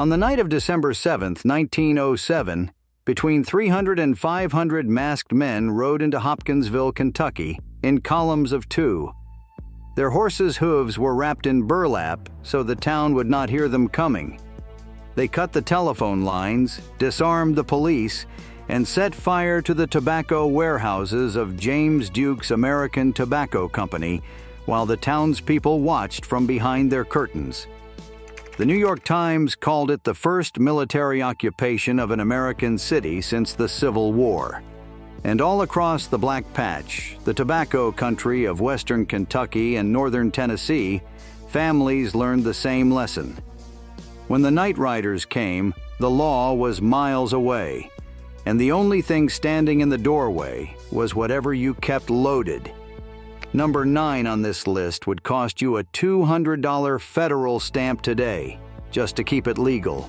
On the night of December 7, 1907, between 300 and 500 masked men rode into Hopkinsville, Kentucky, in columns of two. Their horses' hooves were wrapped in burlap so the town would not hear them coming. They cut the telephone lines, disarmed the police, and set fire to the tobacco warehouses of James Duke's American Tobacco Company while the townspeople watched from behind their curtains. The New York Times called it the first military occupation of an American city since the Civil War. And all across the Black Patch, the tobacco country of western Kentucky and northern Tennessee, families learned the same lesson. When the night riders came, the law was miles away, and the only thing standing in the doorway was whatever you kept loaded. Number 9 on this list would cost you a $200 federal stamp today, just to keep it legal.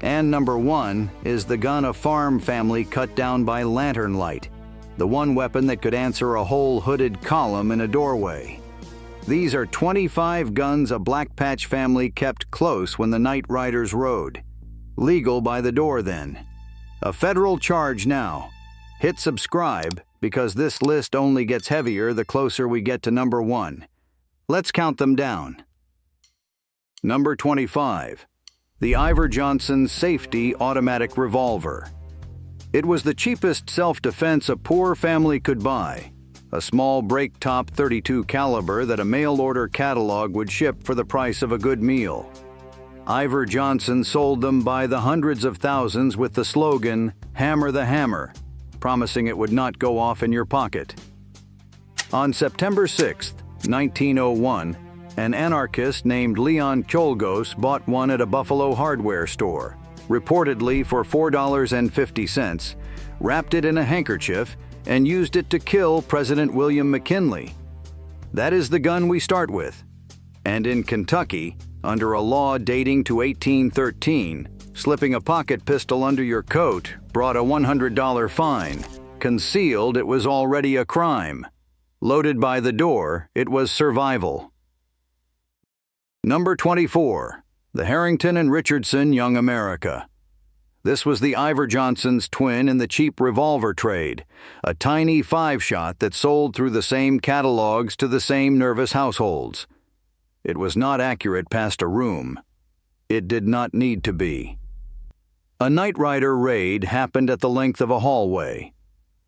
And number 1 is the gun a farm family cut down by lantern light, the one weapon that could answer a whole hooded column in a doorway. These are 25 guns a Black Patch family kept close when the night riders rode. Legal by the door then. A federal charge now. Hit subscribe, because this list only gets heavier the closer we get to number 1. Let's count them down. Number 25. The Iver Johnson Safety Automatic Revolver. It was the cheapest self-defense a poor family could buy. A small break-top .32 caliber that a mail-order catalog would ship for the price of a good meal. Iver Johnson sold them by the hundreds of thousands with the slogan, "Hammer the hammer," promising it would not go off in your pocket. On September 6, 1901, an anarchist named Leon Cholgos bought one at a Buffalo hardware store, reportedly for $4.50, wrapped it in a handkerchief, and used it to kill President William McKinley. That is the gun we start with. And in Kentucky, under a law dating to 1813, slipping a pocket pistol under your coat brought a $100 fine. Concealed, it was already a crime. Loaded by the door, it was survival. Number 24. The Harrington and Richardson Young America. This was the Iver Johnson's twin in the cheap revolver trade, a tiny 5-shot that sold through the same catalogs to the same nervous households. It was not accurate past a room. It did not need to be. A night rider raid happened at the length of a hallway.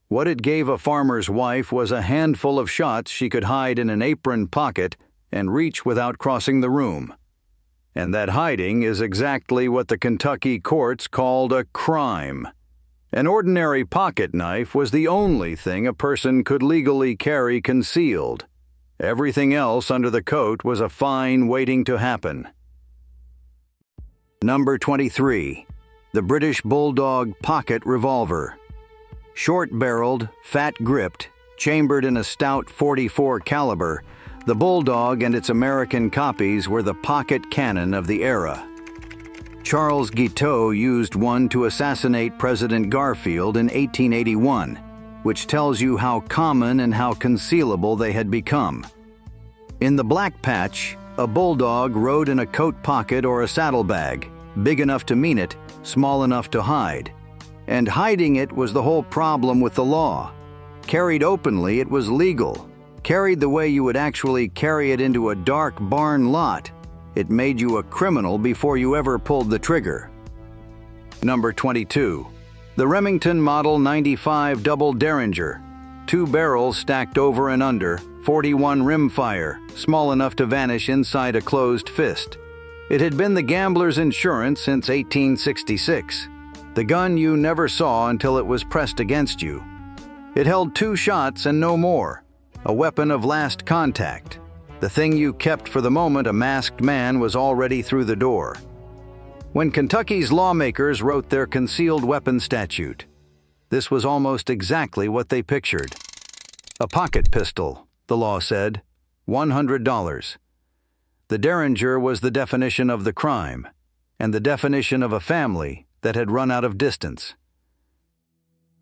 What it gave a farmer's wife was a handful of shots she could hide in an apron pocket and reach without crossing the room. And that hiding is exactly what the Kentucky courts called a crime. An ordinary pocket knife was the only thing a person could legally carry concealed. Everything else under the coat was a fine waiting to happen. Number 23. The British Bulldog Pocket Revolver. Short-barreled, fat-gripped, chambered in a stout .44 caliber, the Bulldog and its American copies were the pocket cannon of the era. Charles Guiteau used one to assassinate President Garfield in 1881, which tells you how common and how concealable they had become. In the Black Patch, a bulldog rode in a coat pocket or a saddlebag, big enough to mean it, small enough to hide. And hiding it was the whole problem with the law. Carried openly, it was legal. Carried the way you would actually carry it into a dark barn lot, it made you a criminal before you ever pulled the trigger. Number 22. The Remington Model 95 Double Derringer. 2 barrels stacked over and under, 41 rimfire, small enough to vanish inside a closed fist. It had been the gambler's insurance since 1866. The gun you never saw until it was pressed against you. It held 2 shots and no more. A weapon of last contact. The thing you kept for the moment a masked man was already through the door. When Kentucky's lawmakers wrote their concealed weapon statute, this was almost exactly what they pictured. A pocket pistol, the law said, $100. The Derringer was the definition of the crime, and the definition of a family that had run out of distance.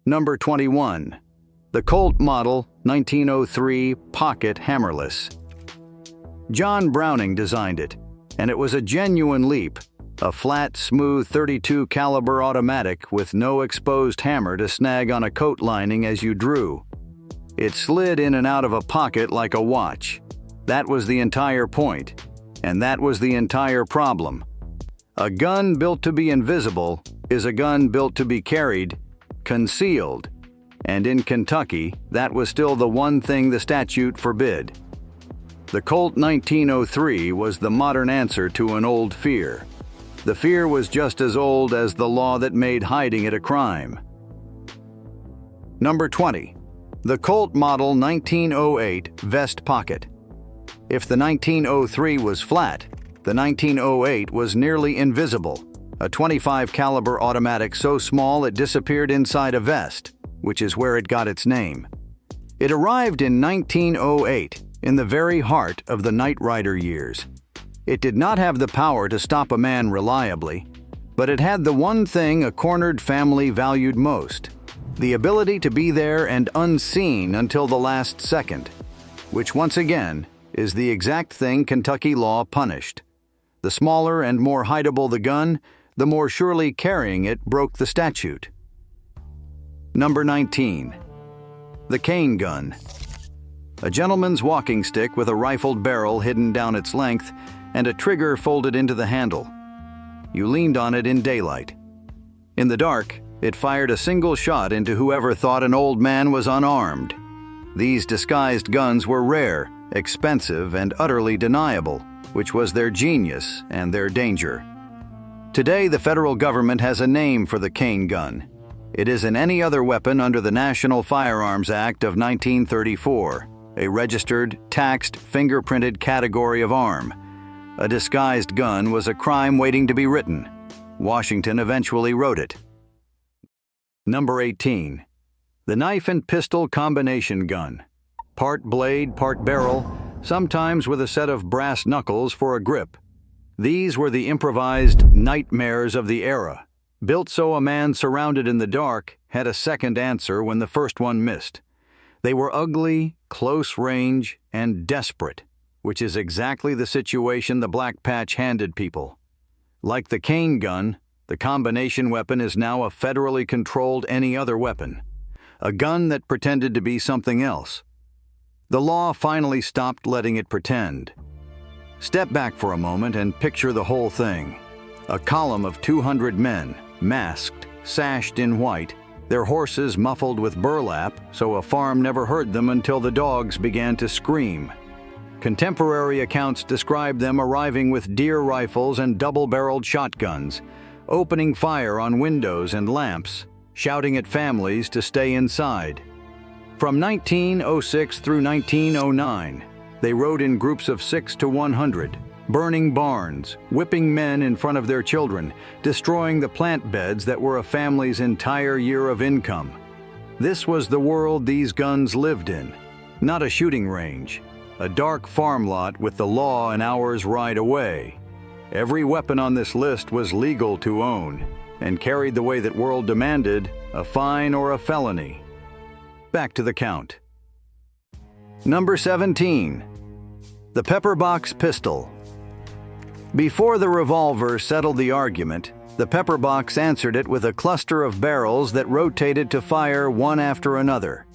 Number 21. The Colt Model 1903 Pocket Hammerless. John Browning designed it, and it was a genuine leap, A flat, smooth .32 caliber automatic with no exposed hammer to snag on a coat lining as you drew. It slid in and out of a pocket like a watch. That was the entire point, and that was the entire problem. A gun built to be invisible is a gun built to be carried concealed, and in Kentucky, that was still the one thing the statute forbid. The Colt 1903 was the modern answer to an old fear. The fear was just as old as the law that made hiding it a crime. Number 20. The Colt Model 1908 Vest Pocket. If the 1903 was flat, the 1908 was nearly invisible, a .25 caliber automatic so small it disappeared inside a vest, which is where it got its name. It arrived in 1908, in the very heart of the Knight Rider years. It did not have the power to stop a man reliably, but it had the one thing a cornered family valued most: the ability to be there and unseen until the last second, which once again is the exact thing Kentucky law punished. The smaller and more hideable the gun, the more surely carrying it broke the statute. Number 19. The cane gun. A gentleman's walking stick with a rifled barrel hidden down its length and a trigger folded into the handle. You leaned on it in daylight. In the dark, it fired a single shot into whoever thought an old man was unarmed. These disguised guns were rare, expensive, and utterly deniable, which was their genius and their danger. Today, the federal government has a name for the cane gun. It isn't any other weapon under the National Firearms Act of 1934, a registered, taxed, fingerprinted category of arm. A disguised gun was a crime waiting to be written. Washington eventually wrote it. Number 18. The knife and pistol combination gun. Part blade, part barrel, sometimes with a set of brass knuckles for a grip. These were the improvised nightmares of the era, built so a man surrounded in the dark had a second answer when the first one missed. They were ugly, close range, and desperate, which is exactly the situation the Black Patch handed people. Like the cane gun, the combination weapon is now a federally controlled any other weapon, a gun that pretended to be something else. The law finally stopped letting it pretend. Step back for a moment and picture the whole thing. A column of 200 men, masked, sashed in white, their horses muffled with burlap so a farm never heard them until the dogs began to scream. Contemporary accounts describe them arriving with deer rifles and double-barreled shotguns, opening fire on windows and lamps, shouting at families to stay inside. From 1906 through 1909, they rode in groups of 6 to 100, burning barns, whipping men in front of their children, destroying the plant beds that were a family's entire year of income. This was the world these guns lived in, not a shooting range, a dark farm lot with the law an hour's ride away. Every weapon on this list was legal to own and carried the way that world demanded, a fine or a felony. Back to the count. Number 17. The pepperbox pistol. Before the revolver settled the argument, the pepperbox answered it with a cluster of barrels that rotated to fire one after another.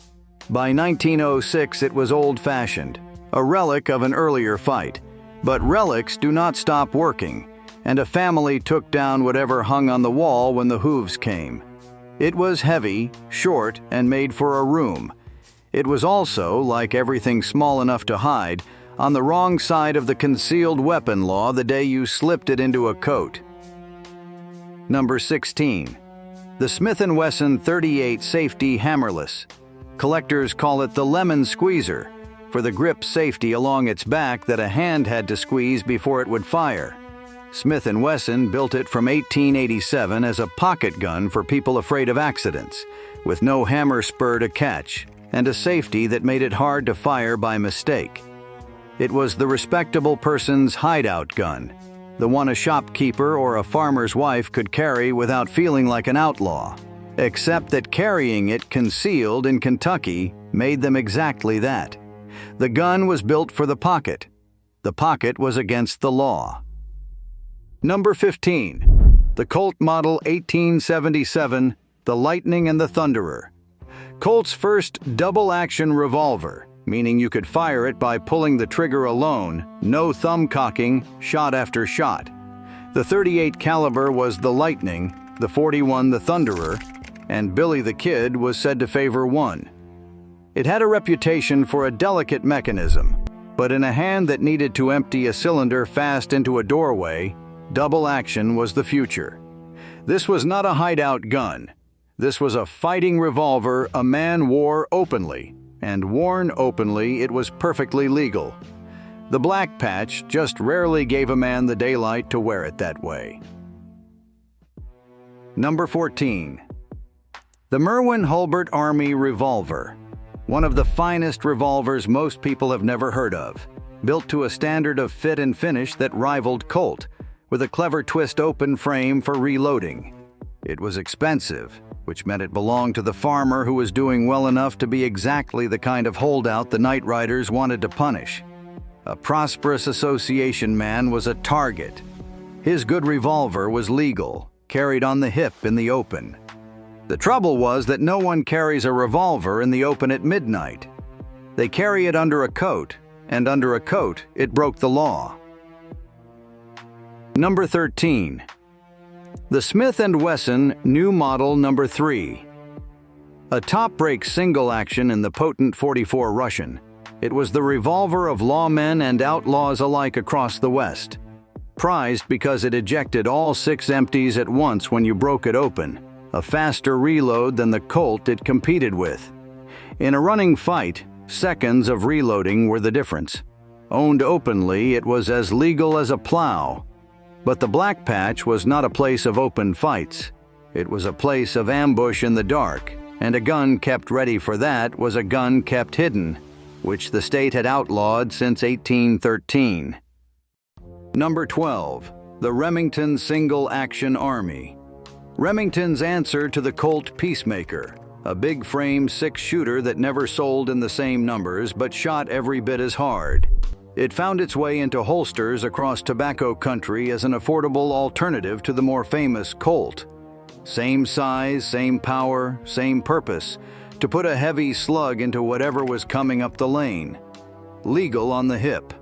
By 1906, it was old-fashioned, a relic of an earlier fight. But relics do not stop working, and a family took down whatever hung on the wall when the hooves came. It was heavy, short, and made for a room. It was also, like everything small enough to hide, on the wrong side of the concealed weapon law the day you slipped it into a coat. Number 16. The Smith & Wesson .38 Safety Hammerless. Collectors call it the lemon squeezer, for the grip safety along its back that a hand had to squeeze before it would fire. Smith & Wesson built it from 1887 as a pocket gun for people afraid of accidents, with no hammer spur to catch, and a safety that made it hard to fire by mistake. It was the respectable person's hideout gun, the one a shopkeeper or a farmer's wife could carry without feeling like an outlaw, except that carrying it concealed in Kentucky made them exactly that. The gun was built for the pocket. The pocket was against the law. Number 15. The Colt Model 1877, the Lightning and the Thunderer. Colt's first double-action revolver, meaning you could fire it by pulling the trigger alone, no thumb cocking, shot after shot. The .38 caliber was the Lightning, the .41 the Thunderer, and Billy the Kid was said to favor one. It had a reputation for a delicate mechanism, but in a hand that needed to empty a cylinder fast into a doorway, double action was the future. This was not a hideout gun. This was a fighting revolver a man wore openly, and worn openly it was perfectly legal. The black patch just rarely gave a man the daylight to wear it that way. Number 14. The Merwin-Hulbert Army Revolver. One of the finest revolvers most people have never heard of, built to a standard of fit and finish that rivaled Colt, with a clever twist open frame for reloading. It was expensive, which meant it belonged to the farmer who was doing well enough to be exactly the kind of holdout the Night Riders wanted to punish. A prosperous association man was a target. His good revolver was legal, carried on the hip in the open. The trouble was that no one carries a revolver in the open at midnight. They carry it under a coat, and under a coat, it broke the law. Number 13. The Smith & Wesson New Model Number 3. A top-break single action in the potent .44 Russian, it was the revolver of lawmen and outlaws alike across the West. Prized because it ejected all 6 empties at once when you broke it open, a faster reload than the Colt it competed with. In a running fight, seconds of reloading were the difference. Owned openly, it was as legal as a plow. But the black patch was not a place of open fights. It was a place of ambush in the dark, and a gun kept ready for that was a gun kept hidden, which the state had outlawed since 1813. Number 12. The Remington Single Action Army. Remington's answer to the Colt Peacemaker, a big-frame 6-shooter that never sold in the same numbers but shot every bit as hard. It found its way into holsters across tobacco country as an affordable alternative to the more famous Colt. Same size, same power, same purpose, to put a heavy slug into whatever was coming up the lane. Legal on the hip.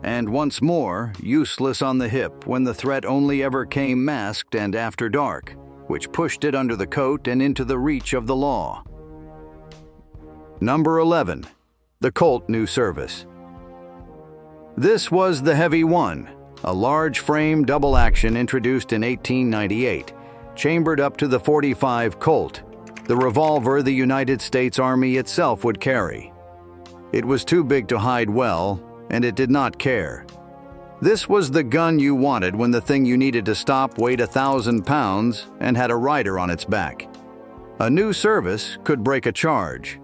And once more, useless on the hip when the threat only ever came masked and after dark, which pushed it under the coat and into the reach of the law. Number 11. The Colt New Service. This was the heavy one, a large-frame double-action introduced in 1898, chambered up to the .45 Colt, the revolver the United States Army itself would carry. It was too big to hide well, and it did not care. This was the gun you wanted when the thing you needed to stop weighed 1,000 pounds and had a rider on its back. A new service could break a charge.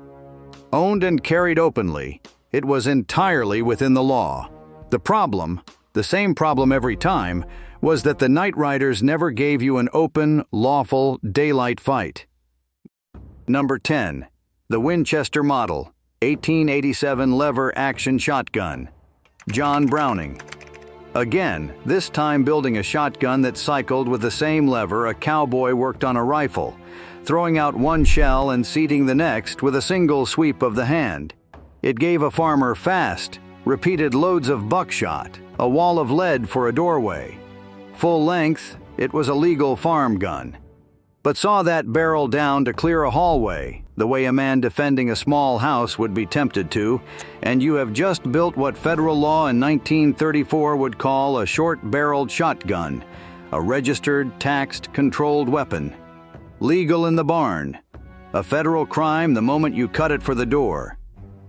Owned and carried openly, it was entirely within the law. The problem, the same problem every time, was that the Night Riders never gave you an open, lawful, daylight fight. Number 10. The Winchester Model 1887 lever-action shotgun. John Browning. Again, this time building a shotgun that cycled with the same lever a cowboy worked on a rifle, throwing out one shell and seating the next with a single sweep of the hand. It gave a farmer fast, repeated loads of buckshot, a wall of lead for a doorway. Full length, it was a legal farm gun. But saw that barrel down to clear a hallway, the way a man defending a small house would be tempted to, and you have just built what federal law in 1934 would call a short-barreled shotgun, a registered, taxed, controlled weapon. Legal in the barn. A federal crime the moment you cut it for the door.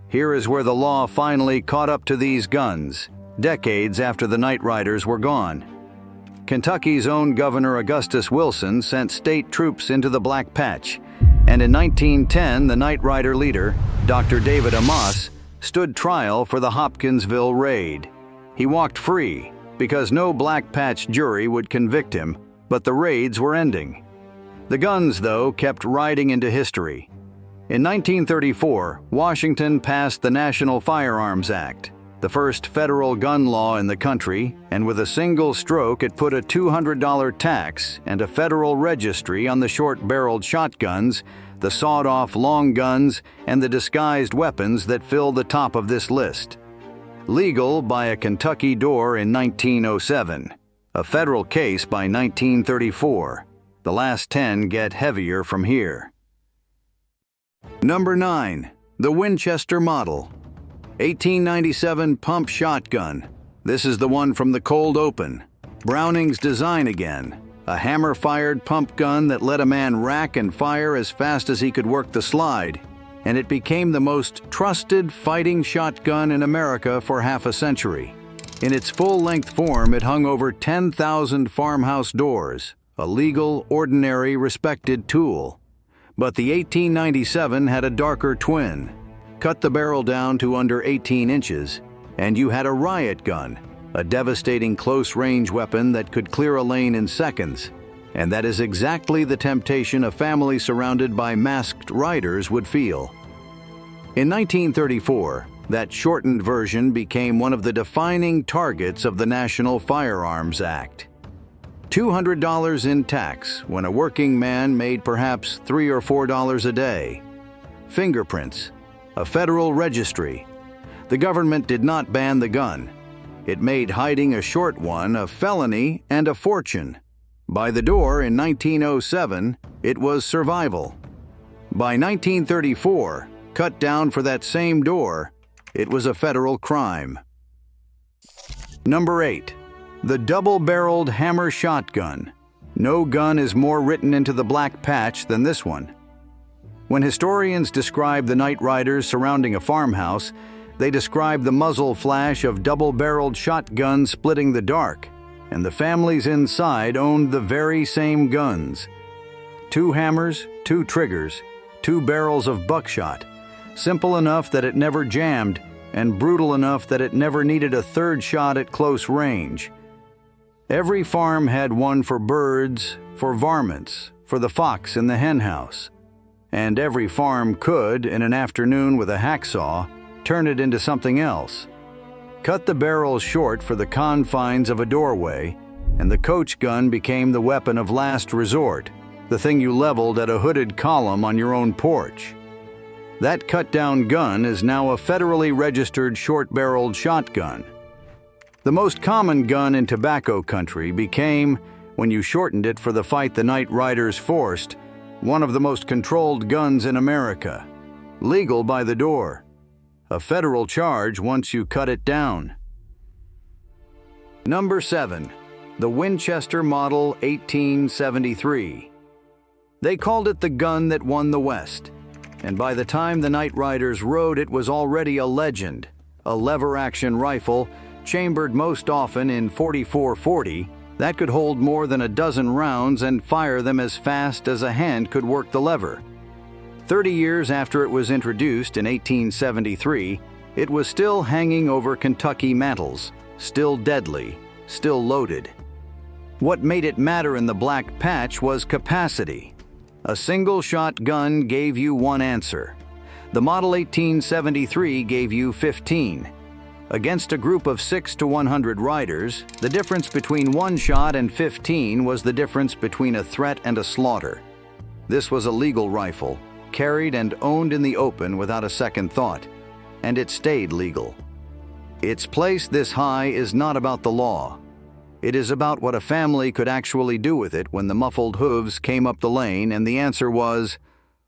Here is where the law finally caught up to these guns, decades after the Night Riders were gone. Kentucky's own Governor Augustus Wilson sent state troops into the Black Patch, and in 1910 the Night Rider leader, Dr. David Amos, stood trial for the Hopkinsville raid. He walked free because no Black Patch jury would convict him, but the raids were ending. The guns, though, kept riding into history. In 1934, Washington passed the National Firearms Act, the first federal gun law in the country, and with a single stroke it put a $200 tax and a federal registry on the short-barreled shotguns, the sawed-off long guns, and the disguised weapons that fill the top of this list. Legal by a Kentucky door in 1907, a federal case by 1934. The last 10 get heavier from here. Number 9. The Winchester model. 1897 pump shotgun. This is the one from the cold open. Browning's design again. A hammer-fired pump gun that let a man rack and fire as fast as he could work the slide. And it became the most trusted fighting shotgun in America for half a century. In its full-length form, it hung over 10,000 farmhouse doors, a legal, ordinary, respected tool. But the 1897 had a darker twin. Cut the barrel down to under 18 inches, and you had a riot gun, a devastating close-range weapon that could clear a lane in seconds. And that is exactly the temptation a family surrounded by masked riders would feel. In 1934, that shortened version became one of the defining targets of the National Firearms Act. $200 in tax when a working man made perhaps $3 or $4 a day. Fingerprints. A federal registry. The government did not ban the gun. It made hiding a short one a felony and a fortune. By the door in 1907, it was survival. By 1934, cut down for that same door, it was a federal crime. Number 8. The double-barreled hammer shotgun. No gun is more written into the black patch than this one. When historians describe the night riders surrounding a farmhouse, they describe the muzzle flash of double-barreled shotguns splitting the dark, and the families inside owned the very same guns. 2 hammers, 2 triggers, 2 barrels of buckshot, simple enough that it never jammed, and brutal enough that it never needed a third shot at close range. Every farm had one for birds, for varmints, for the fox in the henhouse. And every farm could, in an afternoon with a hacksaw, turn it into something else. Cut the barrel short for the confines of a doorway, and the coach gun became the weapon of last resort, the thing you leveled at a hooded column on your own porch. That cut-down gun is now a federally registered short-barreled shotgun. The most common gun in tobacco country became, when you shortened it for the fight the night riders forced, one of the most controlled guns in America. Legal by the door. A federal charge once you cut it down. Number 7. The Winchester Model 1873. They called it the gun that won the West. And by the time the night riders rode, it was already a legend. A lever-action rifle, chambered most often in .44-40, that could hold more than a dozen rounds and fire them as fast as a hand could work the lever. 30 years after it was introduced in 1873, it was still hanging over Kentucky mantles, still deadly, still loaded. What made it matter in the black patch was capacity. A single-shot gun gave you one answer. The Model 1873 gave you 15. Against a group of 6 to 100 riders, the difference between one shot and 15 was the difference between a threat and a slaughter. This was a legal rifle, carried and owned in the open without a second thought, and it stayed legal. Its place this high is not about the law. It is about what a family could actually do with it when the muffled hooves came up the lane and the answer was,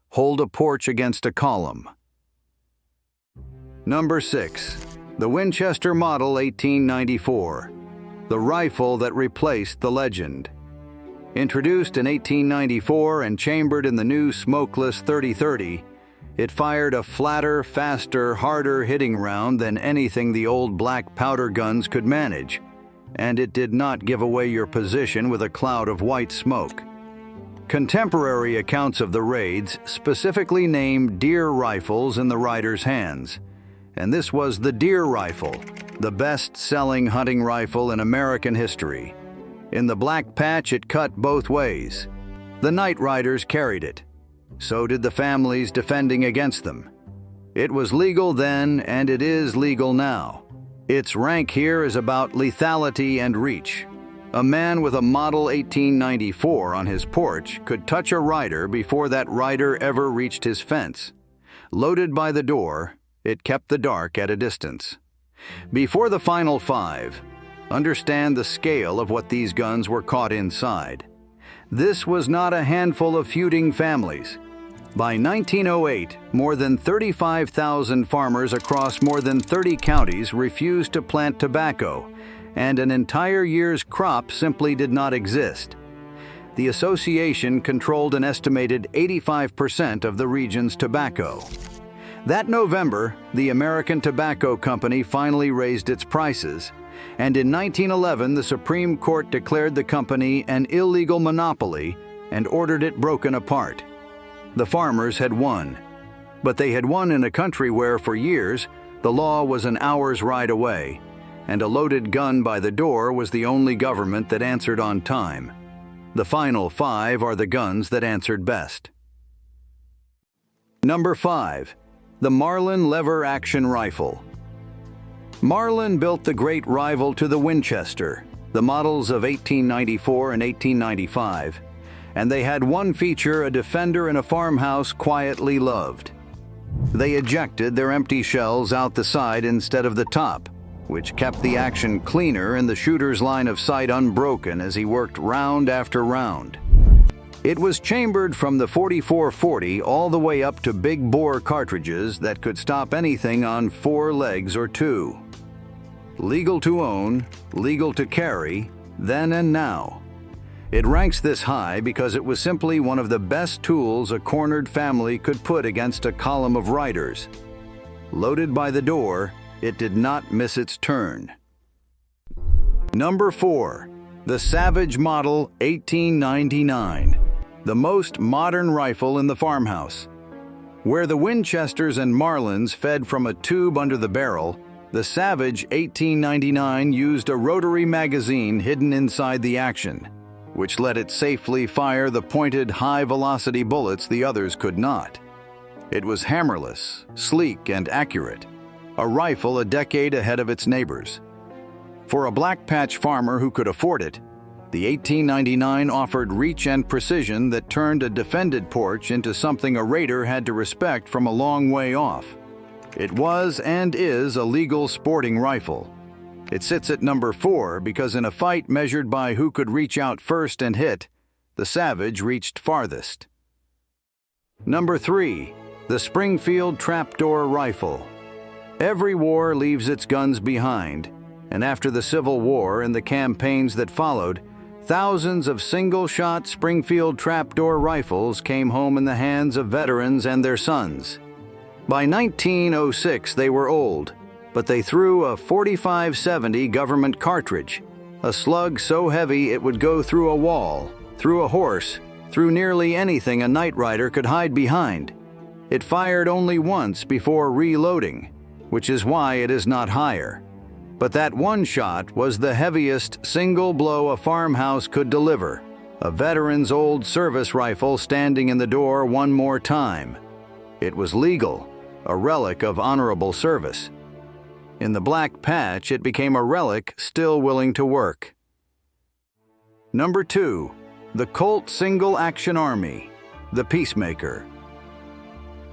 hold a porch against a column. Number 6. The Winchester Model 1894. The rifle that replaced the legend. Introduced in 1894 and chambered in the new smokeless .30-30, it fired a flatter, faster, harder hitting round than anything the old black powder guns could manage, and it did not give away your position with a cloud of white smoke. Contemporary accounts of the raids specifically named deer rifles in the riders' hands, and this was the deer rifle, the best-selling hunting rifle in American history. In the black patch, it cut both ways. The night riders carried it. So did the families defending against them. It was legal then, and it is legal now. Its rank here is about lethality and reach. A man with a Model 1894 on his porch could touch a rider before that rider ever reached his fence. Loaded by the door, it kept the dark at a distance. Before the final five, understand the scale of what these guns were caught inside. This was not a handful of feuding families. By 1908, more than 35,000 farmers across more than 30 counties refused to plant tobacco, and an entire year's crop simply did not exist. The association controlled an estimated 85% of the region's tobacco. That November, the American Tobacco Company finally raised its prices, and in 1911 the Supreme Court declared the company an illegal monopoly and ordered it broken apart. The farmers had won, but they had won in a country where, for years, the law was an hour's ride away, and a loaded gun by the door was the only government that answered on time. The final five are the guns that answered best. Number 5. The Marlin lever-action rifle. Marlin built the great rival to the Winchester, the models of 1894 and 1895, and they had one feature a defender in a farmhouse quietly loved. They ejected their empty shells out the side instead of the top, which kept the action cleaner and the shooter's line of sight unbroken as he worked round after round. It was chambered from the .44-40 all the way up to big-bore cartridges that could stop anything on 4 legs or 2. Legal to own, legal to carry, then and now. It ranks this high because it was simply one of the best tools a cornered family could put against a column of riders. Loaded by the door, it did not miss its turn. Number 4. The Savage Model 1899, the most modern rifle in the farmhouse. Where the Winchesters and Marlins fed from a tube under the barrel, the Savage 1899 used a rotary magazine hidden inside the action, which let it safely fire the pointed, high-velocity bullets the others could not. It was hammerless, sleek, and accurate, a rifle a decade ahead of its neighbors. For a black patch farmer who could afford it, the 1899 offered reach and precision that turned a defended porch into something a raider had to respect from a long way off. It was and is a legal sporting rifle. It sits at number 4 because in a fight measured by who could reach out first and hit, the Savage reached farthest. Number 3. The Springfield Trapdoor Rifle. Every war leaves its guns behind, and after the Civil War and the campaigns that followed, thousands of single-shot Springfield trapdoor rifles came home in the hands of veterans and their sons. By 1906 they were old, but they threw a .45-70 government cartridge, a slug so heavy it would go through a wall, through a horse, through nearly anything a night rider could hide behind. It fired only once before reloading, which is why it is not higher. But that one shot was the heaviest single blow a farmhouse could deliver, a veteran's old service rifle standing in the door one more time. It was legal, a relic of honorable service. In the black patch, it became a relic still willing to work. Number 2. The Colt Single Action Army, the Peacemaker.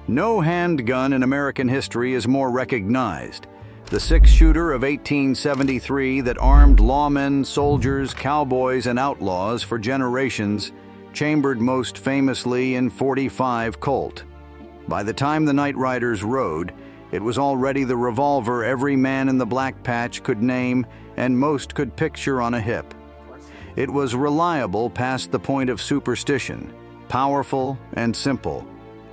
No handgun in American history is more recognized. The 6-shooter of 1873 that armed lawmen, soldiers, cowboys, and outlaws for generations, chambered most famously in .45 Colt. By the time the night riders rode, it was already the revolver every man in the black patch could name and most could picture on a hip. It was reliable past the point of superstition, powerful and simple,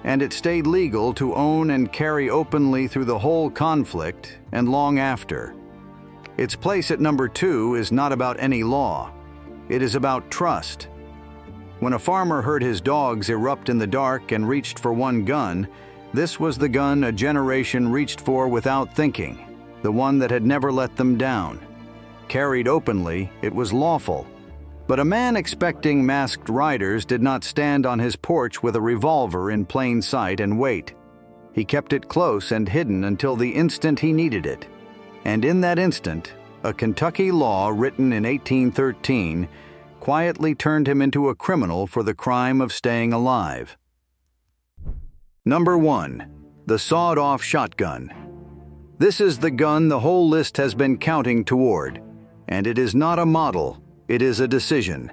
and it stayed legal to own and carry openly through the whole conflict and long after. Its place at number 2 is not about any law. It is about trust. When a farmer heard his dogs erupt in the dark and reached for one gun, this was the gun a generation reached for without thinking, the one that had never let them down. Carried openly, it was lawful. But a man expecting masked riders did not stand on his porch with a revolver in plain sight and wait. He kept it close and hidden until the instant he needed it. And in that instant, a Kentucky law written in 1813 quietly turned him into a criminal for the crime of staying alive. Number 1. The sawed-off shotgun. This is the gun the whole list has been counting toward, and it is not a model, it is a decision.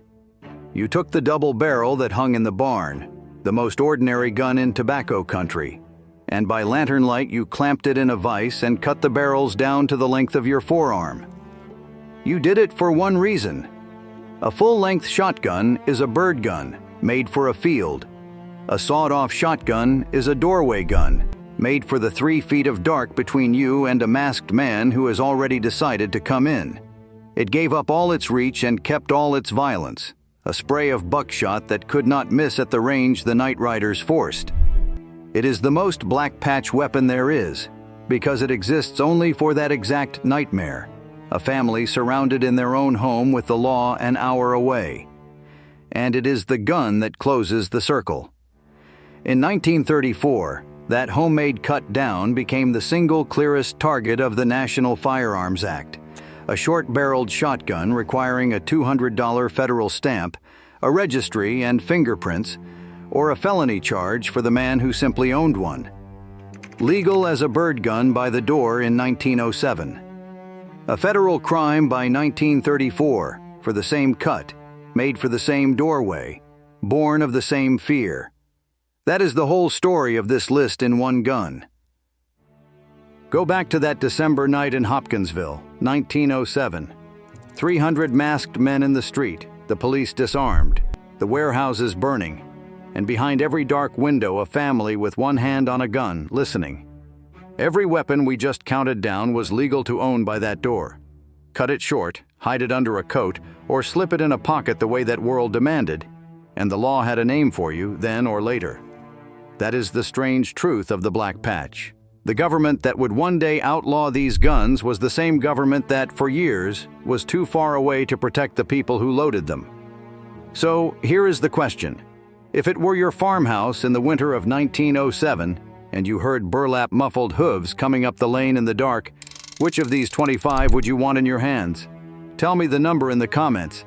You took the double barrel that hung in the barn, the most ordinary gun in tobacco country, and by lantern light you clamped it in a vise and cut the barrels down to the length of your forearm. You did it for one reason. A full-length shotgun is a bird gun, made for a field. A sawed-off shotgun is a doorway gun, made for the 3 feet of dark between you and a masked man who has already decided to come in. It gave up all its reach and kept all its violence, a spray of buckshot that could not miss at the range the night riders forced. It is the most black patch weapon there is, because it exists only for that exact nightmare, a family surrounded in their own home with the law an hour away. And it is the gun that closes the circle. In 1934, that homemade cut down became the single clearest target of the National Firearms Act, a short-barreled shotgun requiring a $200 federal stamp, a registry and fingerprints, or a felony charge for the man who simply owned one. Legal as a bird gun by the door in 1907. A federal crime by 1934 for the same cut, made for the same doorway, born of the same fear. That is the whole story of this list in one gun. Go back to that December night in Hopkinsville, 1907. 300 masked men in the street, the police disarmed, the warehouses burning, and behind every dark window a family with one hand on a gun, listening. Every weapon we just counted down was legal to own by that door. Cut it short, hide it under a coat, or slip it in a pocket the way that world demanded, and the law had a name for you then or later. That is the strange truth of the black patch. The government that would one day outlaw these guns was the same government that, for years, was too far away to protect the people who loaded them. So, here is the question. If it were your farmhouse in the winter of 1907, and you heard burlap muffled hooves coming up the lane in the dark, which of these 25 would you want in your hands? Tell me the number in the comments.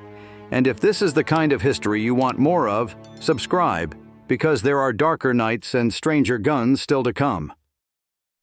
And if this is the kind of history you want more of, subscribe, because there are darker nights and stranger guns still to come.